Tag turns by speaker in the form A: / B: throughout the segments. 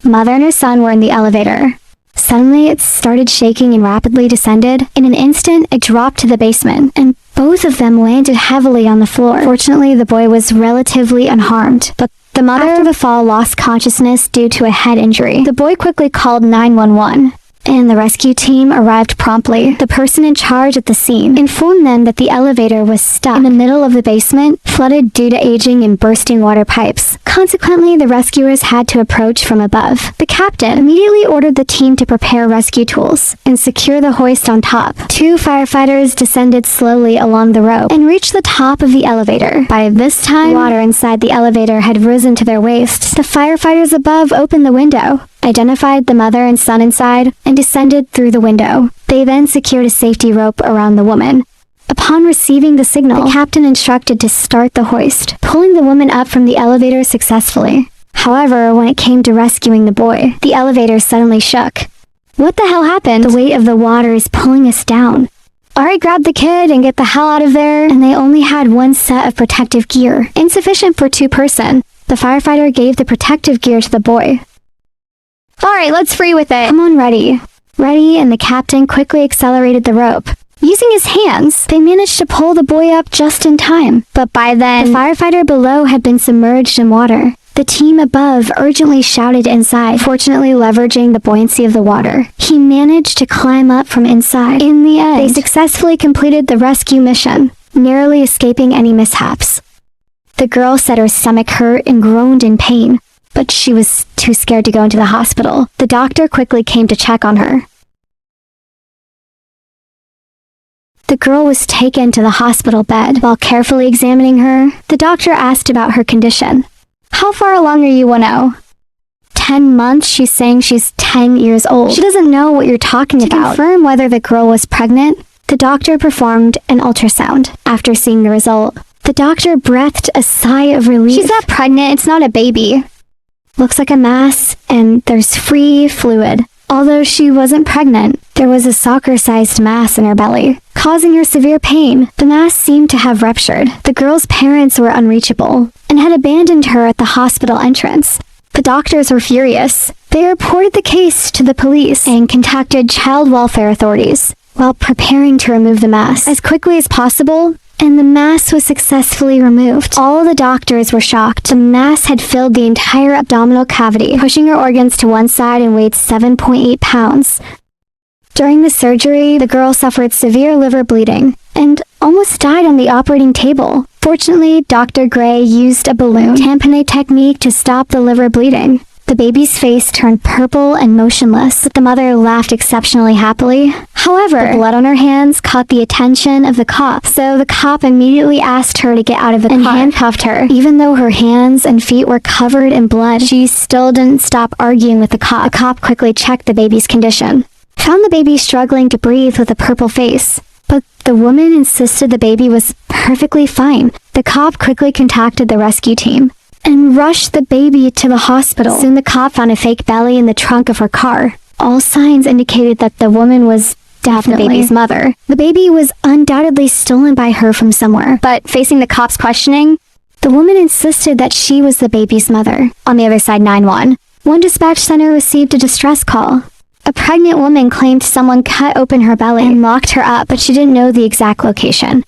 A: Mother and her son were in the elevator. Suddenly, it started shaking and rapidly descended. In an instant, it dropped to the basement, and both of them landed heavily on the floor. Fortunately, the boy was relatively unharmed, but the mother after the fall lost consciousness due to a head injury. The boy quickly called 911. And the rescue team arrived promptly. The person in charge at the scene informed them that the elevator was stuck in the middle of the basement, flooded due to aging and bursting water pipes. Consequently, the rescuers had to approach from above. The captain immediately ordered the team to prepare rescue tools and secure the hoist on top. 2 firefighters descended slowly along the rope and reached the top of the elevator. By this time, water inside the elevator had risen to their waists. The firefighters above opened the window, identified the mother and son inside, and descended through the window. They then secured a safety rope around the woman. Upon receiving the signal, the captain instructed to start the hoist, pulling the woman up from the elevator successfully. However, when it came to rescuing the boy, the elevator suddenly shook. What the hell happened? The weight of the water is pulling us down. Alright, grab the kid and get the hell out of there. And they only had 1 set of protective gear, insufficient for 2 person. The firefighter gave the protective gear to the boy. Alright, let's free with it. Come on, ready. Ready, and the captain quickly accelerated the rope. Using his hands, they managed to pull the boy up just in time. But by then, the firefighter below had been submerged in water. The team above urgently shouted inside, fortunately leveraging the buoyancy of the water. He managed to climb up from inside. In the end, they successfully completed the rescue mission, narrowly escaping any mishaps. The girl said her stomach hurt and groaned in pain, but she was too scared to go into the hospital. The doctor quickly came to check on her. The girl was taken to the hospital bed. While carefully examining her, the doctor asked about her condition. How far along are you, 10? 10 months, she's saying she's 10 years old. She doesn't know what you're talking about. To confirm whether the girl was pregnant, the doctor performed an ultrasound. After seeing the result, the doctor breathed a sigh of relief. She's not pregnant, it's not a baby. Looks like a mass, and there's free fluid. Although she wasn't pregnant, there was a soccer-sized mass in her belly, causing her severe pain. The mass seemed to have ruptured. The girl's parents were unreachable and had abandoned her at the hospital entrance. The doctors were furious. They reported the case to the police and contacted child welfare authorities while preparing to remove the mass as quickly as possible, and the mass was successfully removed. All the doctors were shocked. The mass had filled the entire abdominal cavity, pushing her organs to one side and weighed 7.8 pounds. During the surgery, the girl suffered severe liver bleeding and almost died on the operating table. Fortunately, Dr. Gray used a balloon tamponade technique to stop the liver bleeding. The baby's face turned purple and motionless, but the mother laughed exceptionally happily. However, the blood on her hands caught the attention of the cop, so the cop immediately asked her to get out of the car and handcuffed her. Even though her hands and feet were covered in blood, she still didn't stop arguing with the cop. The cop quickly checked the baby's condition, found the baby struggling to breathe with a purple face, but the woman insisted the baby was perfectly fine. The cop quickly contacted the rescue team and rushed the baby to the hospital. Soon the cop found a fake belly in the trunk of her car. All signs indicated that the woman was definitely the baby's mother. The baby was undoubtedly stolen by her from somewhere, but facing the cop's questioning, the woman insisted that she was the baby's mother. On the other side, 911. One dispatch center received a distress call. A pregnant woman claimed someone cut open her belly and locked her up, but she didn't know the exact location.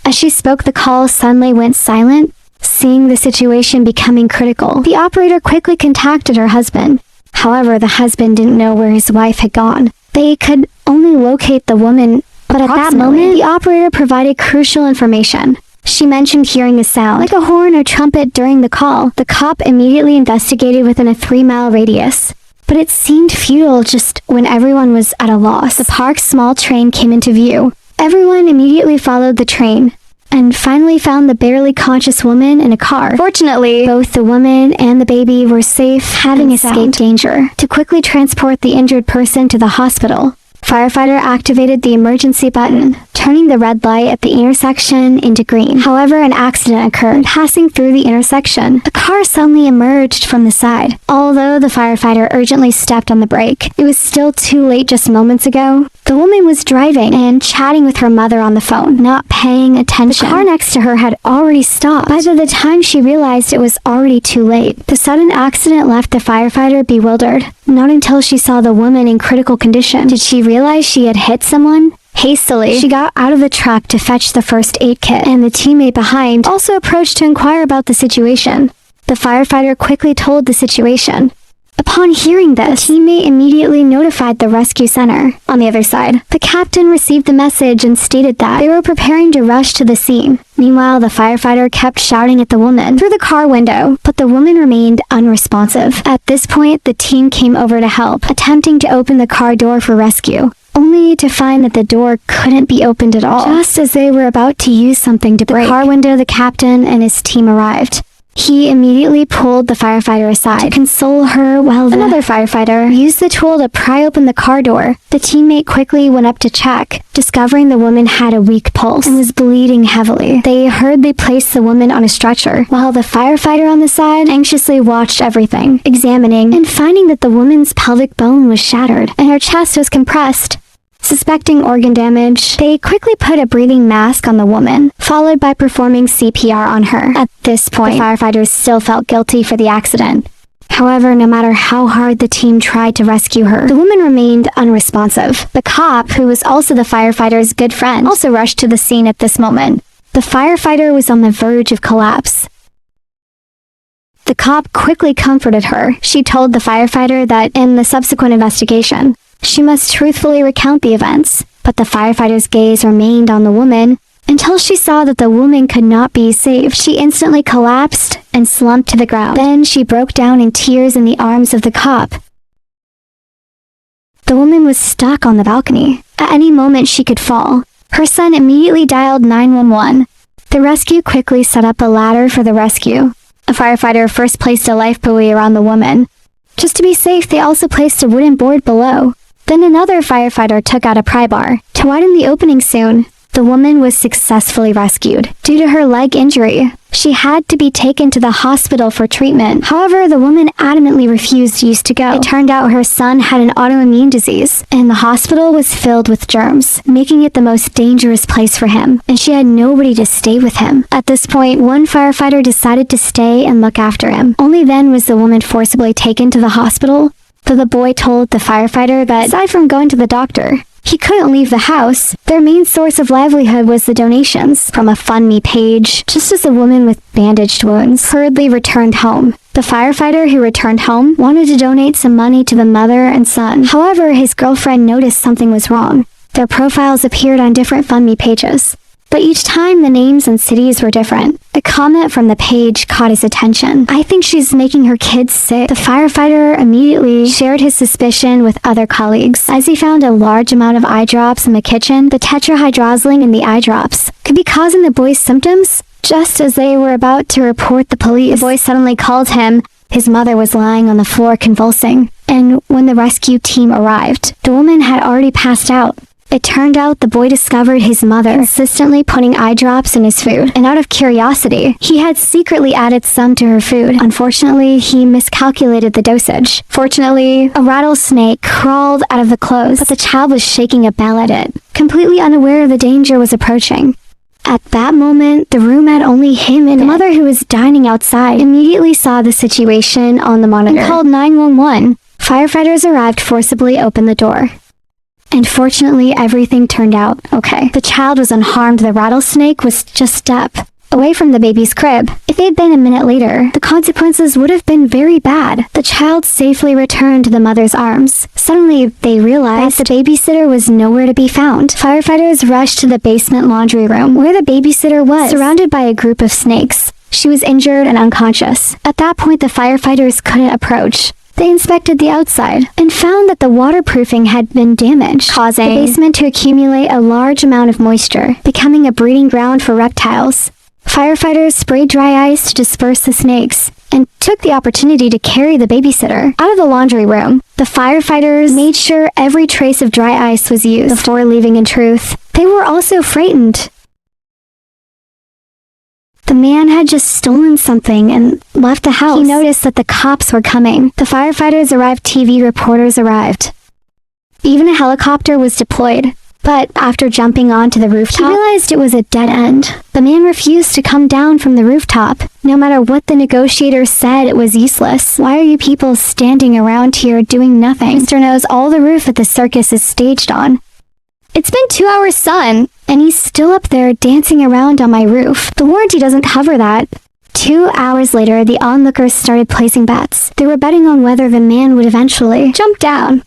A: As she spoke, the call suddenly went silent. Seeing the situation becoming critical, the operator quickly contacted her husband. However, the husband didn't know where his wife had gone. They could only locate the woman, but at that moment, the operator provided crucial information. She mentioned hearing a sound, like a horn or trumpet during the call. The cop immediately investigated within a 3-mile radius, but it seemed futile just when everyone was at a loss. The park's small train came into view. Everyone immediately followed the train, and finally found the barely conscious woman in a car. Fortunately, both the woman and the baby were safe, having escaped danger. To quickly transport the injured person to the hospital, firefighter activated the emergency button, turning the red light at the intersection into green. However, an accident occurred. Passing through the intersection, a car suddenly emerged from the side. Although the firefighter urgently stepped on the brake, it was still too late just moments ago. The woman was driving and chatting with her mother on the phone, not paying attention. The car next to her had already stopped. By the time she realized it was already too late, the sudden accident left the firefighter bewildered. Not until she saw the woman in critical condition did she realize she had hit someone. Hastily, she got out of the truck to fetch the first aid kit, and the teammate behind also approached to inquire about the situation. The firefighter quickly told the situation. Upon hearing this, the teammate immediately notified the rescue center. On the other side, the captain received the message and stated that they were preparing to rush to the scene. Meanwhile, the firefighter kept shouting at the woman through the car window, but the woman remained unresponsive. At this point, the team came over to help, attempting to open the car door for rescue, only to find that the door couldn't be opened at all. Just as they were about to use something to break the car window, the captain and his team arrived. He immediately pulled the firefighter aside to console her while another firefighter used the tool to pry open the car door. The teammate quickly went up to check, discovering the woman had a weak pulse and was bleeding heavily. They hurriedly placed the woman on a stretcher, while the firefighter on the side anxiously watched everything, examining and finding that the woman's pelvic bone was shattered and her chest was compressed. Suspecting organ damage, they quickly put a breathing mask on the woman, followed by performing CPR on her. At this point, the firefighters still felt guilty for the accident. However, no matter how hard the team tried to rescue her, the woman remained unresponsive. The cop, who was also the firefighter's good friend, also rushed to the scene at this moment. The firefighter was on the verge of collapse. The cop quickly comforted her. She told the firefighter that in the subsequent investigation, she must truthfully recount the events, but the firefighter's gaze remained on the woman until she saw that the woman could not be saved. She instantly collapsed and slumped to the ground. Then she broke down in tears in the arms of the cop. The woman was stuck on the balcony. At any moment she could fall. Her son immediately dialed 911. The rescue quickly set up a ladder for the rescue. A firefighter first placed a life buoy around the woman. Just to be safe, they also placed a wooden board below. Then another firefighter took out a pry bar to widen the opening soon. The woman was successfully rescued. Due to her leg injury, she had to be taken to the hospital for treatment. However, the woman adamantly refused to go. It turned out her son had an autoimmune disease, and the hospital was filled with germs, making it the most dangerous place for him, and she had nobody to stay with him. At this point, one firefighter decided to stay and look after him. Only then was the woman forcibly taken to the hospital, though the boy told the firefighter that aside from going to the doctor, he couldn't leave the house. Their main source of livelihood was the donations from a FundMe page. Just as the woman with bandaged wounds hurriedly returned home, the firefighter who returned home wanted to donate some money to the mother and son. However, his girlfriend noticed something was wrong. Their profiles appeared on different FundMe pages, but each time the names and cities were different. A comment from the page caught his attention. "I think she's making her kids sick." The firefighter immediately shared his suspicion with other colleagues. As he found a large amount of eye drops in the kitchen, the tetrahydrozoline in the eye drops could be causing the boy's symptoms. Just as they were about to report the police, the boy suddenly called him. His mother was lying on the floor convulsing, and when the rescue team arrived, the woman had already passed out. It turned out the boy discovered his mother consistently putting eye drops in his food, and out of curiosity, he had secretly added some to her food. Unfortunately, he miscalculated the dosage. Fortunately, a rattlesnake crawled out of the clothes, but the child was shaking a bell at it, completely unaware the danger was approaching. At that moment, the room had only him in it. The mother, who was dining outside, immediately saw the situation on the monitor and called 911. Firefighters arrived, forcibly opened the door. And fortunately, everything turned out okay. The child was unharmed. The rattlesnake was just a step away from the baby's crib. If it had been a minute later, the consequences would have been very bad. The child safely returned to the mother's arms. Suddenly, they realized the babysitter was nowhere to be found. Firefighters rushed to the basement laundry room, where the babysitter was, surrounded by a group of snakes. She was injured and unconscious. At that point, the firefighters couldn't approach. They inspected the outside and found that the waterproofing had been damaged, causing the basement to accumulate a large amount of moisture, becoming a breeding ground for reptiles. Firefighters sprayed dry ice to disperse the snakes and took the opportunity to carry the babysitter out of the laundry room. The firefighters made sure every trace of dry ice was used before leaving. In truth, they were also frightened. The man had just stolen something and left the house. He noticed that the cops were coming. The firefighters arrived, TV reporters arrived. Even a helicopter was deployed. But after jumping onto the rooftop, he realized it was a dead end. The man refused to come down from the rooftop. No matter what the negotiator said, it was useless. Why are you people standing around here doing nothing? Mr. knows all the roof that the circus is staged on. It's been 2 hours, son, and he's still up there dancing around on my roof. The warranty doesn't cover that. 2 hours later, the onlookers started placing bets. They were betting on whether the man would eventually jump down.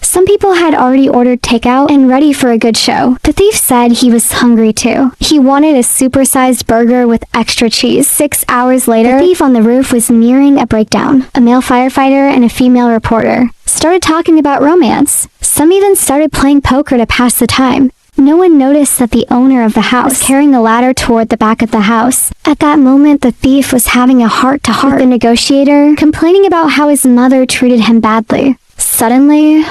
A: Some people had already ordered takeout and ready for a good show. The thief said he was hungry too. He wanted a supersized burger with extra cheese. 6 hours later, the thief on the roof was nearing a breakdown. A male firefighter and a female reporter started talking about romance. Some even started playing poker to pass the time. No one noticed that the owner of the house was carrying a ladder toward the back of the house. At that moment, the thief was having a heart-to-heart with the negotiator, complaining about how his mother treated him badly. Suddenly,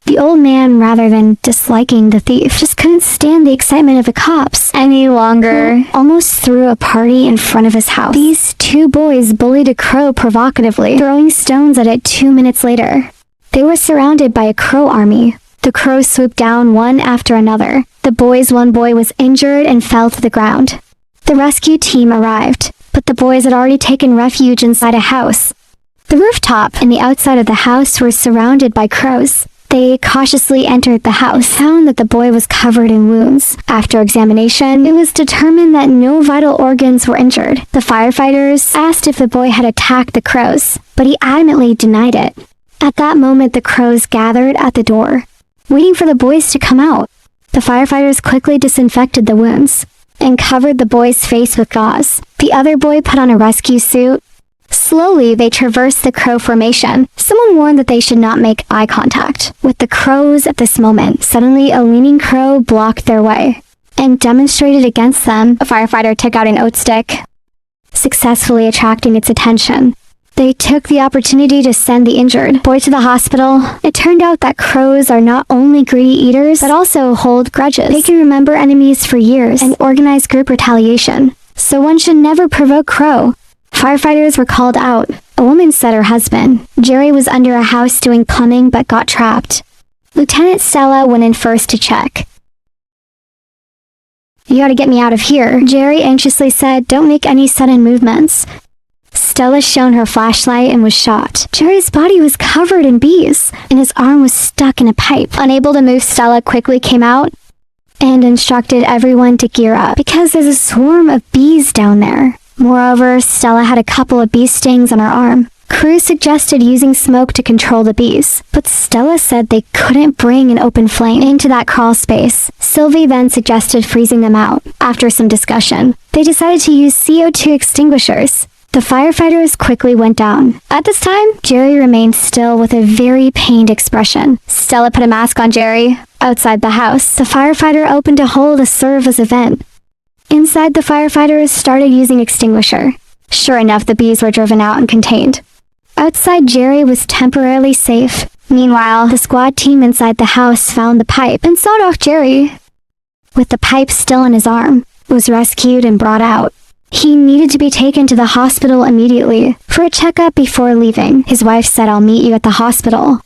A: the old man, rather than disliking the thief, just couldn't stand the excitement of the cops any longer. He almost threw a party in front of his house. These two boys bullied a crow provocatively, throwing stones at it 2 minutes later. They were surrounded by a crow army. The crows swooped down one after another. One boy was injured and fell to the ground. The rescue team arrived, but the boys had already taken refuge inside a house. The rooftop and the outside of the house were surrounded by crows. They cautiously entered the house, found that the boy was covered in wounds. After examination, it was determined that no vital organs were injured. The firefighters asked if the boy had attacked the crows, but he adamantly denied it. At that moment, the crows gathered at the door, waiting for the boys to come out. The firefighters quickly disinfected the wounds and covered the boy's face with gauze. The other boy put on a rescue suit. Slowly, they traversed the crow formation. Someone warned that they should not make eye contact with the crows at this moment. Suddenly, a leaning crow blocked their way and demonstrated against them. A firefighter took out an oat stick, successfully attracting its attention. They took the opportunity to send the injured boy to the hospital. It turned out that crows are not only greedy eaters, but also hold grudges. They can remember enemies for years and organize group retaliation. So one should never provoke crow. Firefighters were called out. A woman said her husband, Jerry, was under a house doing plumbing but got trapped. Lieutenant Stella went in first to check. You gotta get me out of here, Jerry anxiously said. Don't make any sudden movements. Stella shone her flashlight and was shot. Jerry's body was covered in bees, and his arm was stuck in a pipe. Unable to move, Stella quickly came out and instructed everyone to gear up, because there's a swarm of bees down there. Moreover, Stella had a couple of bee stings on her arm. Crew suggested using smoke to control the bees, but Stella said they couldn't bring an open flame into that crawl space. Sylvie then suggested freezing them out. After some discussion, they decided to use CO2 extinguishers. The firefighters quickly went down. At this time, Jerry remained still with a very pained expression. Stella put a mask on Jerry. Outside the house, the firefighter opened a hole to serve as a vent. Inside, the firefighters started using extinguisher. Sure enough, the bees were driven out and contained. Outside, Jerry was temporarily safe. Meanwhile, the squad team inside the house found the pipe and sawed off Jerry. With the pipe still in his arm, was rescued and brought out. He needed to be taken to the hospital immediately for a checkup before leaving. His wife said, I'll meet you at the hospital.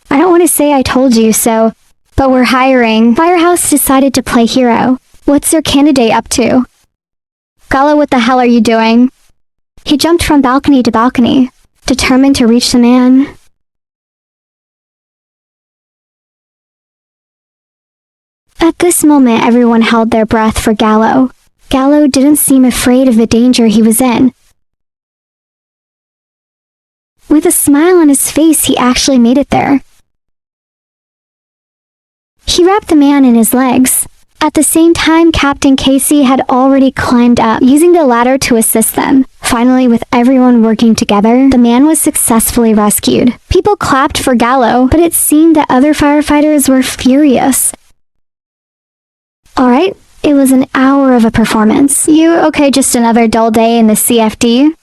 A: I don't want to say I told you so, but we're hiring. Firehouse decided to play hero. What's your candidate up to? Gallo, what the hell are you doing? He jumped from balcony to balcony, determined to reach the man. At this moment, everyone held their breath for Gallo. Gallo didn't seem afraid of the danger he was in. With a smile on his face, he actually made it there. He wrapped the man in his legs. At the same time, Captain Casey had already climbed up, using the ladder to assist them. Finally, with everyone working together, the man was successfully rescued. People clapped for Gallo, but it seemed that other firefighters were furious. Alright, It was an hour of a performance. You okay, just another dull day in the CFD?